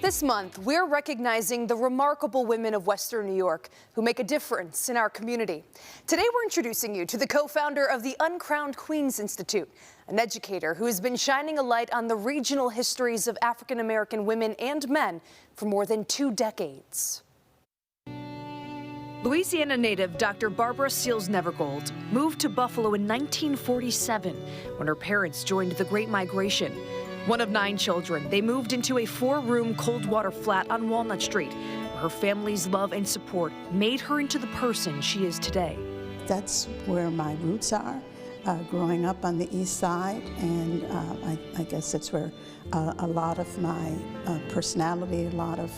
This month, we're recognizing the remarkable women of Western New York who make a difference in our community. Today, we're introducing you to the co-founder of the Uncrowned Queens Institute, an educator who has been shining a light on the regional histories of African American women and men for more than 2 decades. Louisiana native Dr. Barbara Seals Nevergold moved to Buffalo in 1947 when her parents joined the Great Migration. One of 9 children, they moved into a 4-room cold water flat on Walnut Street, where her family's love and support made her into the person she is today. That's where my roots are, growing up on the east side, and I guess it's where a lot of my personality, a lot of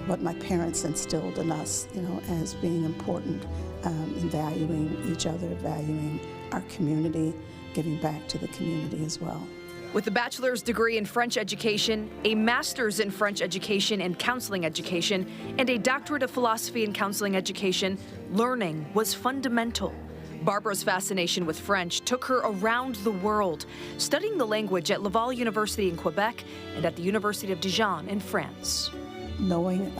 what my parents instilled in us, as being important in valuing each other, valuing our community, giving back to the community as well. With a bachelor's degree in French education, a master's in French education and counseling education, and a doctorate of philosophy and counseling education, learning was fundamental. Barbara's fascination with French took her around the world, studying the language at Laval University in Quebec and at the University of Dijon in France. Knowing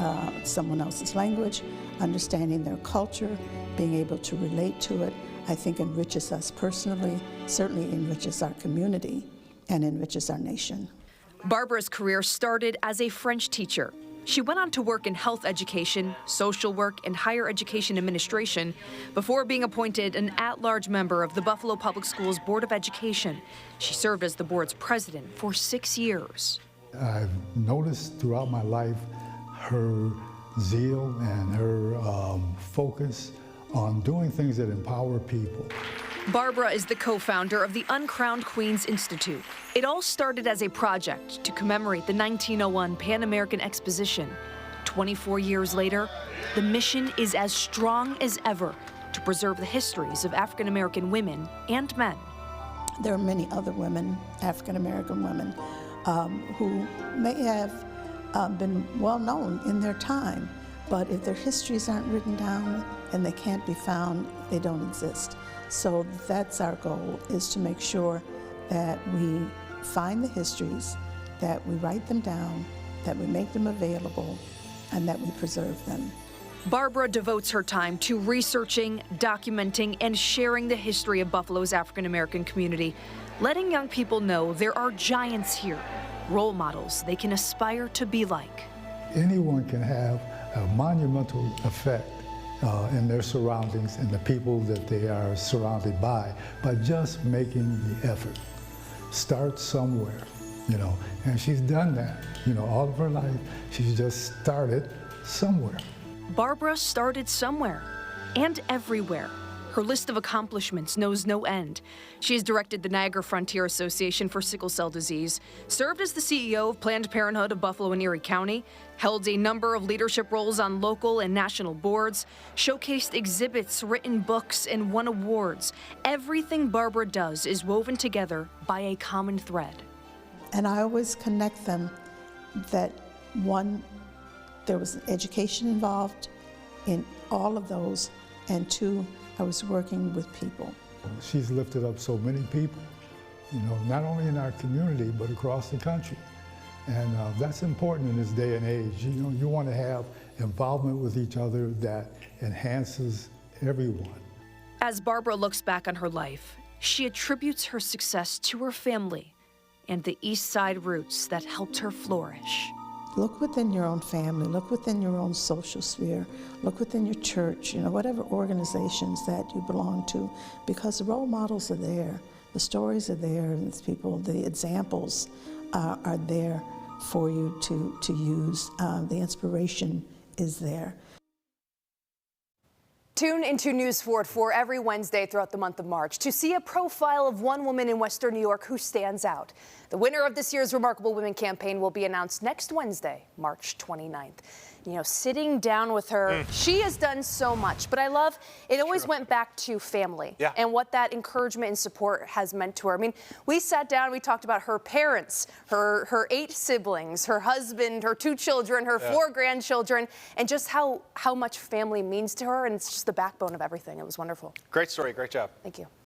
someone else's language, understanding their culture, being able to relate to it, I think enriches us personally, certainly enriches our community, and enriches our nation. Barbara's career started as a French teacher. She went on to work in health education, social work, and higher education administration before being appointed an at-large member of the Buffalo Public Schools Board of Education. She served as the board's president for 6 years. I've noticed throughout my life her zeal and her focus on doing things that empower people. Barbara is the co-founder of the Uncrowned Queens Institute. It all started as a project to commemorate the 1901 Pan American Exposition. 24 years later, the mission is as strong as ever to preserve the histories of African American women and men. There are many other women, African American women, who may have been well known in their time, but if their histories aren't written down and they can't be found, they don't exist. So that's our goal, is to make sure that we find the histories, that we write them down, that we make them available, and that we preserve them. Barbara devotes her time to researching, documenting, and sharing the history of Buffalo's African American community, letting young people know there are giants here, role models they can aspire to be like. Anyone can have a monumental effect in their surroundings and the people that they are surrounded by just making the effort. Start somewhere, and she's done that, all of her life. She's just started somewhere. Barbara started somewhere and everywhere. Her list of accomplishments knows no end. She has directed the Niagara Frontier Association for Sickle Cell Disease, served as the CEO of Planned Parenthood of Buffalo and Erie County, held a number of leadership roles on local and national boards, showcased exhibits, written books, and won awards. Everything Barbara does is woven together by a common thread. And I always connect them that, one, there was education involved in all of those, and 2, I was working with people. She's lifted up so many people, not only in our community, but across the country. And that's important in this day and age. You want to have involvement with each other that enhances everyone. As Barbara looks back on her life, she attributes her success to her family and the East Side roots that helped her flourish. Look within your own family, look within your own social sphere, look within your church, whatever organizations that you belong to, because the role models are there, the stories are there, the examples are there for you to use. The inspiration is there. Tune into News 4 at 4 every Wednesday throughout the month of March to see a profile of one woman in Western New York who stands out. The winner of this year's Remarkable Women campaign will be announced next Wednesday, March 29th. Sitting down with her, she has done so much, but I love, it always went back to family and what that encouragement and support has meant to her. I mean, we sat down, we talked about her parents, her 8 siblings, her husband, her 2 children, her 4 grandchildren, and just how much family means to her, and it's just the backbone of everything. It was wonderful. Great story, great job. Thank you.